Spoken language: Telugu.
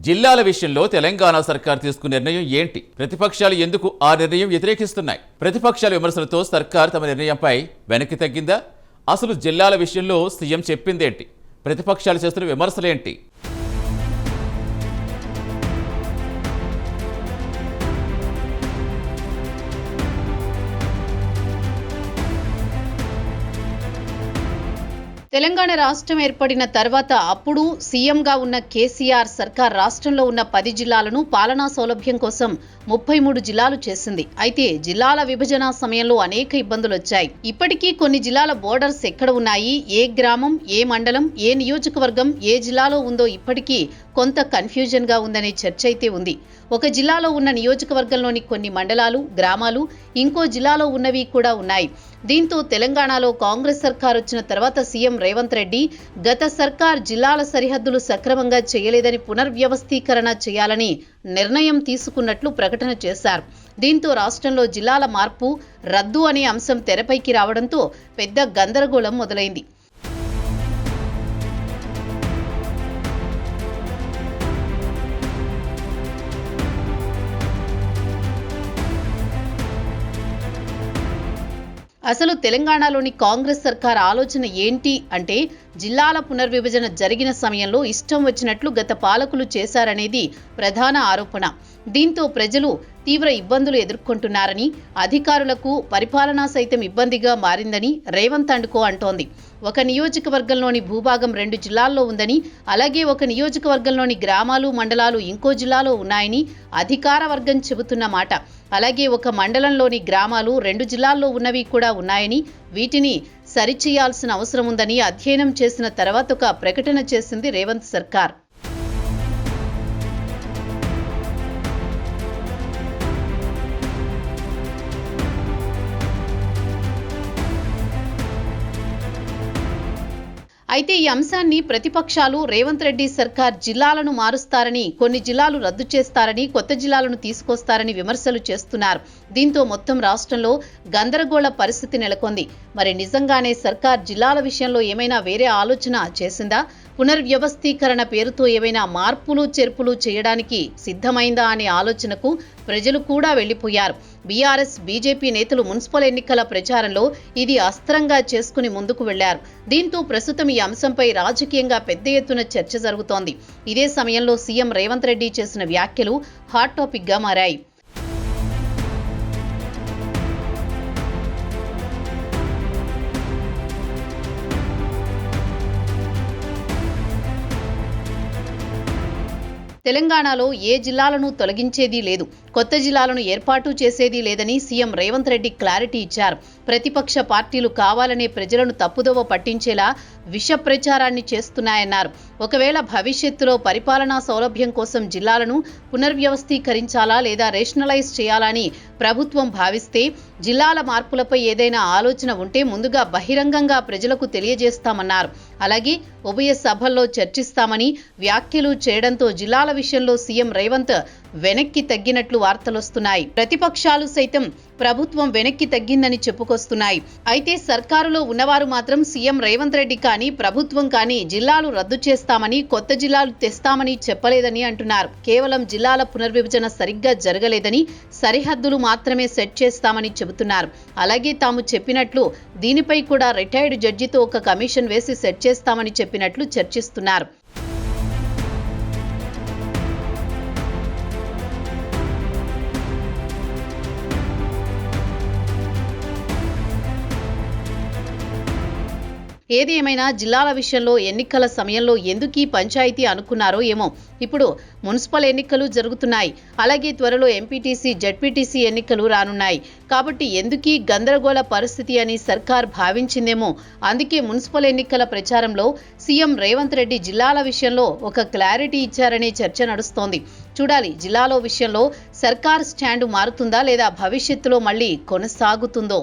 జిల్లాల విషయంలో తెలంగాణ సర్కార్ తీసుకున్న నిర్ణయం ఏంటి? ప్రతిపక్షాలు ఎందుకు ఆ నిర్ణయం వ్యతిరేకిస్తున్నాయి? ప్రతిపక్షాల విమర్శలతో సర్కార్ తమ నిర్ణయంపై వెనక్కి తగ్గిందా? అసలు జిల్లాల విషయంలో సీఎం చెప్పిందేంటి? ప్రతిపక్షాలు చేస్తున్న విమర్శలేంటి? తెలంగాణ రాష్ట్రం ఏర్పడిన తర్వాత అప్పుడు సీఎంగా ఉన్న కేసీఆర్ సర్కార్ రాష్ట్రంలో ఉన్న 10 జిల్లాలను పాలనా సౌలభ్యం కోసం 33 జిల్లాలు చేసింది. అయితే జిల్లాల విభజన సమయంలో అనేక ఇబ్బందులు వచ్చాయి. ఇప్పటికీ కొన్ని జిల్లాల బోర్డర్స్ ఎక్కడ ఉన్నాయి, ఏ గ్రామం, ఏ మండలం, ఏ నియోజకవర్గం ఏ జిల్లాలో ఉందో ఇప్పటికీ కొంత కన్ఫ్యూజన్ గా ఉందనే చర్చ అయితే ఉంది. ఒక జిల్లాలో ఉన్న నియోజకవర్గంలోని కొన్ని మండలాలు, గ్రామాలు ఇంకో జిల్లాలో ఉన్నవి కూడా ఉన్నాయి. దీంతో తెలంగాణలో కాంగ్రెస్ సర్కార్ వచ్చిన తర్వాత సీఎం రేవంత్ రెడ్డి గత సర్కార్ జిల్లాల సరిహద్దులు సక్రమంగా చేయలేదని పునర్వ్యవస్థీకరణ చేయాలని నిర్ణయం తీసుకున్నట్లు ప్రకటన చేశారు. దీంతో రాష్ట్రంలో జిల్లాల మార్పు, రద్దు అనే అంశం తెరపైకి రావడంతో పెద్ద గందరగోళం మొదలైంది. అసలు తెలంగాణలోని కాంగ్రెస్ సర్కార్ ఆలోచన ఏంటి అంటే, జిల్లాల పునర్విభజన జరిగిన సమయంలో ఇష్టం వచ్చినట్లు గత పాలకులు చేశారనేది ప్రధాన ఆరోపణ. దీంతో ప్రజలు తీవ్ర ఇబ్బందులు ఎదుర్కొంటున్నారని, అధికారులకు పరిపాలన సైతం ఇబ్బందిగా మారిందని రేవంత్ అండుకో అంటోంది. ఒక నియోజకవర్గంలోని భూభాగం 2 జిల్లాల్లో ఉందని, అలాగే ఒక నియోజకవర్గంలోని గ్రామాలు, మండలాలు ఇంకో జిల్లాలో ఉన్నాయని అధికార వర్గం చెబుతున్న మాట. అలాగే ఒక మండలంలోని గ్రామాలు 2 జిల్లాల్లో ఉన్నవి కూడా ఉన్నాయని, వీటిని సరిచేయాల్సిన అవసరం ఉందని అధ్యయనం చేసిన తర్వాత ఒక ప్రకటన చేసింది రేవంత్ సర్కార్. అయితే ఈ అంశాన్ని ప్రతిపక్షాలు రేవంత్ రెడ్డి సర్కార్ జిల్లాలను మారుస్తారని, కొన్ని జిల్లాలు రద్దు చేస్తారని, కొత్త జిల్లాలను తీసుకొస్తారని విమర్శలు చేస్తున్నారు. దీంతో మొత్తం రాష్ట్రంలో గందరగోళ పరిస్థితి నెలకొంది. మరి నిజంగానే సర్కార్ జిల్లాల విషయంలో ఏమైనా వేరే ఆలోచన చేసిందా? పునర్వ్యవస్థీకరణ పేరుతో ఏమైనా మార్పులు చేర్పులు చేయడానికి సిద్ధమైందా అనే ఆలోచనకు ప్రజలు కూడా వెళ్లిపోయారు. బీఆర్ఎస్, బీజేపీ నేతలు మున్సిపల్ ఎన్నికల ప్రచారంలో ఇది అస్త్రంగా చేసుకుని ముందుకు వెళ్లారు. దీంతో ప్రస్తుతం ఈ అంశంపై రాజకీయంగా పెద్ద ఎత్తున చర్చ జరుగుతోంది. ఇదే సమయంలో సీఎం రేవంత్ రెడ్డి చేసిన వ్యాఖ్యలు హాట్ టాపిక్ గా మారాయి. తెలంగాణలో ఏ జిల్లాలను తొలగించేదీ లేదు, కొత్త జిల్లాలను ఏర్పాటు చేసేదీ లేదని సీఎం రేవంత్ రెడ్డి క్లారిటీ ఇచ్చారు. ప్రతిపక్ష పార్టీలు కావాలనే ప్రజలను తప్పుదోవ పట్టించేలా విష ప్రచారాన్ని చేస్తున్నాయన్నారు. ఒకవేళ భవిష్యత్తులో పరిపాలనా సౌలభ్యం కోసం జిల్లాలను పునర్వ్యవస్థీకరించాలా లేదా రేషనలైజ్ చేయాలా అని ప్రభుత్వం భావిస్తే, జిల్లాల మార్పులపై ఏదైనా ఆలోచన ఉంటే ముందుగా బహిరంగంగా ప్రజలకు తెలియజేస్తామన్నారు. అలాగే ఉభయ సభల్లో చర్చిస్తామని వ్యాఖ్యలు చేయడంతో జిల్లాల విషయంలో సీఎం రేవంత్ వెనక్కి తగ్గినట్లు వార్తలొస్తున్నాయి. ప్రతిపక్షాలు సైతం ప్రభుత్వం వెనక్కి తగ్గిందని చెప్పుకొస్తున్నాయి. అయితే సర్కారులో ఉన్నవారు మాత్రం సీఎం రేవంత్ రెడ్డి కానీ ప్రభుత్వం కానీ జిల్లాలు రద్దు చేస్తామని, కొత్త జిల్లాలు తెస్తామని చెప్పలేదని అంటున్నారు. కేవలం జిల్లాల పునర్విభజన సరిగ్గా జరగలేదని, సరిహద్దులు మాత్రమే సెట్ చేస్తామని చెబుతున్నారు. అలాగే తాము చెప్పినట్లు దీనిపై కూడా రిటైర్డ్ జడ్జితో ఒక కమిషన్ వేసి సెట్ చేస్తామని చెప్పినట్లు చర్చిస్తున్నారు. ఏది ఏమైనా జిల్లాల విషయంలో ఎన్నికల సమయంలో ఎందుకీ పంచాయతీ అనుకున్నారో ఏమో. ఇప్పుడు మున్సిపల్ ఎన్నికలు జరుగుతున్నాయి. అలాగే త్వరలో ఎంపీటీసీ, జడ్పీటీసీ ఎన్నికలు రానున్నాయి. కాబట్టి ఎందుకీ గందరగోళ పరిస్థితి అని సర్కార్ భావించిందేమో. అందుకే మున్సిపల్ ఎన్నికల ప్రచారంలో సీఎం రేవంత్ రెడ్డి జిల్లాల విషయంలో ఒక క్లారిటీ ఇచ్చారనే చర్చ నడుస్తోంది. చూడాలి జిల్లాల విషయంలో సర్కార్ స్టాండ్ మారుతుందా లేదా భవిష్యత్తులో మళ్లీ కొనసాగుతుందో.